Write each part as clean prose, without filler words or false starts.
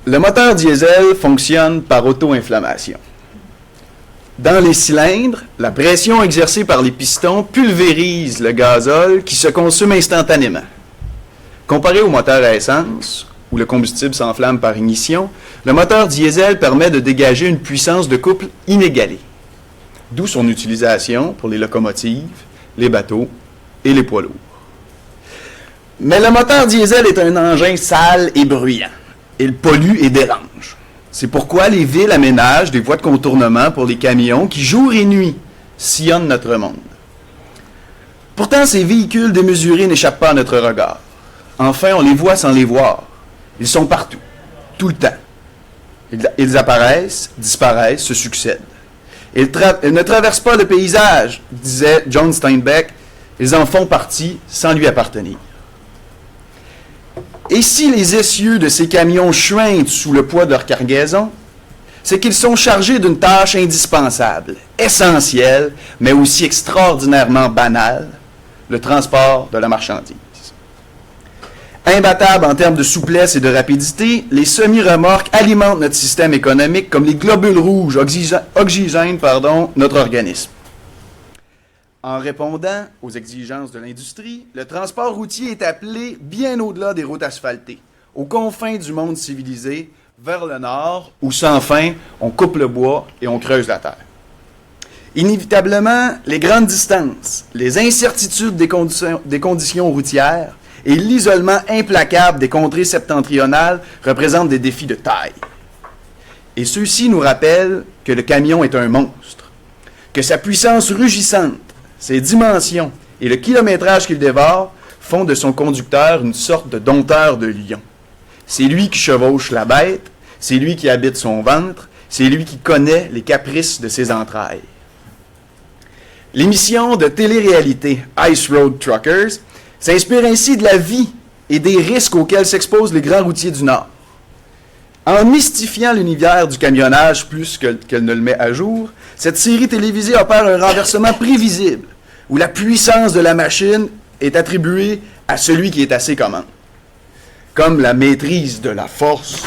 Le moteur diesel fonctionne par auto-inflammation. Dans les cylindres, la pression exercée par les pistons pulvérise le gazole qui se consomme instantanément. Comparé au moteur à essence, où le combustible s'enflamme par ignition, le moteur diesel permet de dégager une puissance de couple inégalée. D'où son utilisation pour les locomotives, les bateaux et les poids lourds. Mais le moteur diesel est un engin sale et bruyant. Il pollue et dérange. C'est pourquoi les villes aménagent des voies de contournement pour les camions qui, jour et nuit, sillonnent notre monde. Pourtant, ces véhicules démesurés n'échappent pas à notre regard. Enfin, on les voit sans les voir. Ils sont partout, tout le temps. Ils apparaissent, disparaissent, se succèdent. Ils ne traversent pas le paysage, disait John Steinbeck. Ils en font partie sans lui appartenir. Et si les essieux de ces camions chuintent sous le poids de leur cargaison, c'est qu'ils sont chargés d'une tâche indispensable, essentielle, mais aussi extraordinairement banale, le transport de la marchandise. Imbattables en termes de souplesse et de rapidité, les semi-remorques alimentent notre système économique comme les globules rouges oxygènent notre organisme. En répondant aux exigences de l'industrie, le transport routier est appelé bien au-delà des routes asphaltées, aux confins du monde civilisé, vers le nord, où sans fin, on coupe le bois et on creuse la terre. Inévitablement, les grandes distances, les incertitudes des conditions routières et l'isolement implacable des contrées septentrionales représentent des défis de taille. Et ceux-ci nous rappellent que le camion est un monstre, que sa puissance rugissante, ses dimensions et le kilométrage qu'il dévore font de son conducteur une sorte de dompteur de lion. C'est lui qui chevauche la bête, c'est lui qui habite son ventre, c'est lui qui connaît les caprices de ses entrailles. L'émission de télé-réalité Ice Road Truckers s'inspire ainsi de la vie et des risques auxquels s'exposent les grands routiers du Nord. En mystifiant l'univers du camionnage plus qu'elle ne le met à jour, cette série télévisée opère un renversement prévisible, où la puissance de la machine est attribuée à celui qui est à ses commandes. Comme la maîtrise de la force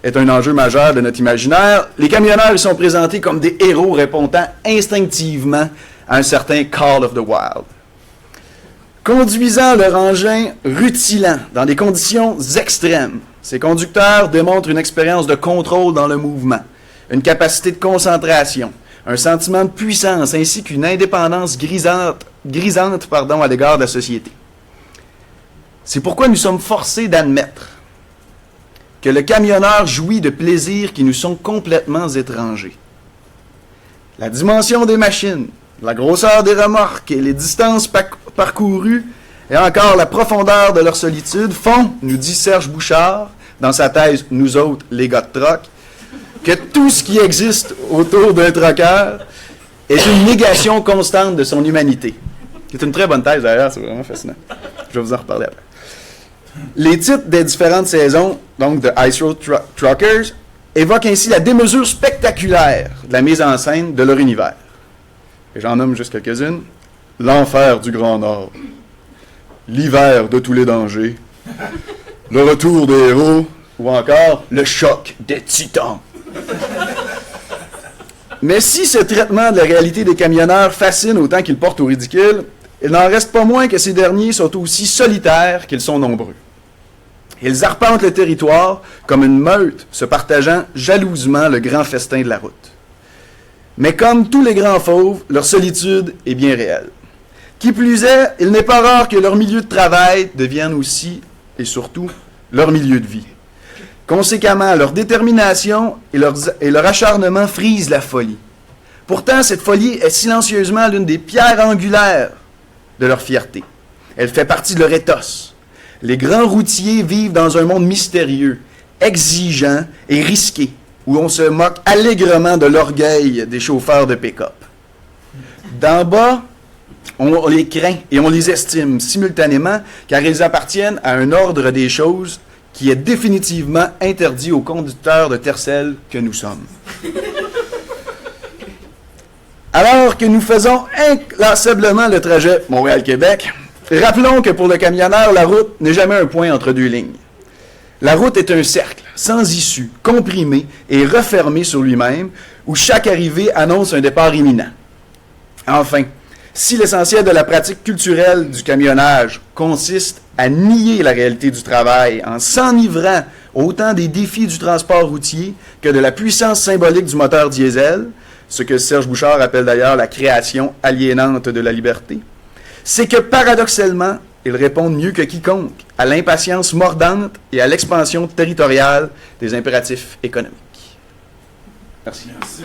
est un enjeu majeur de notre imaginaire, les camionneurs sont présentés comme des héros répondant instinctivement à un certain Call of the Wild. Conduisant leur engin rutilant dans des conditions extrêmes, ces conducteurs démontrent une expérience de contrôle dans le mouvement, une capacité de concentration, un sentiment de puissance ainsi qu'une indépendance grisante à l'égard de la société. C'est pourquoi nous sommes forcés d'admettre que le camionneur jouit de plaisirs qui nous sont complètement étrangers. La dimension des machines, la grosseur des remorques et les distances parcourues et encore la profondeur de leur solitude font, nous dit Serge Bouchard, dans sa thèse « Nous autres, les gars de troc », que tout ce qui existe autour d'un troqueur est une négation constante de son humanité. C'est une très bonne thèse d'ailleurs, c'est vraiment fascinant. Je vais vous en reparler après. Les titres des différentes saisons, donc de Ice Road Truckers, évoquent ainsi la démesure spectaculaire de la mise en scène de leur univers. Et j'en nomme juste quelques-unes. L'enfer du Grand Nord, l'hiver de tous les dangers, le retour des héros, ou encore le choc des titans. Mais si ce traitement de la réalité des camionneurs fascine autant qu'il porte au ridicule, il n'en reste pas moins que ces derniers sont aussi solitaires qu'ils sont nombreux. Ils arpentent le territoire comme une meute se partageant jalousement le grand festin de la route. Mais comme tous les grands fauves, leur solitude est bien réelle. Qui plus est, il n'est pas rare que leur milieu de travail devienne aussi, et surtout, leur milieu de vie. Conséquemment, leur détermination et leur acharnement frisent la folie. Pourtant, cette folie est silencieusement l'une des pierres angulaires de leur fierté. Elle fait partie de leur ethos. Les grands routiers vivent dans un monde mystérieux, exigeant et risqué, où on se moque allègrement de l'orgueil des chauffeurs de pick-up. D'en bas, on les craint et on les estime simultanément car ils appartiennent à un ordre des choses qui est définitivement interdit aux conducteurs de Tercel que nous sommes. Alors que nous faisons inlassablement le trajet Montréal-Québec, rappelons que pour le camionneur, la route n'est jamais un point entre deux lignes. La route est un cercle, sans issue, comprimé et refermé sur lui-même, où chaque arrivée annonce un départ imminent. Enfin, si l'essentiel de la pratique culturelle du camionnage consiste à nier la réalité du travail en s'enivrant autant des défis du transport routier que de la puissance symbolique du moteur diesel, ce que Serge Bouchard appelle d'ailleurs la création aliénante de la liberté, c'est que paradoxalement, ils répondent mieux que quiconque à l'impatience mordante et à l'expansion territoriale des impératifs économiques. Merci. Merci.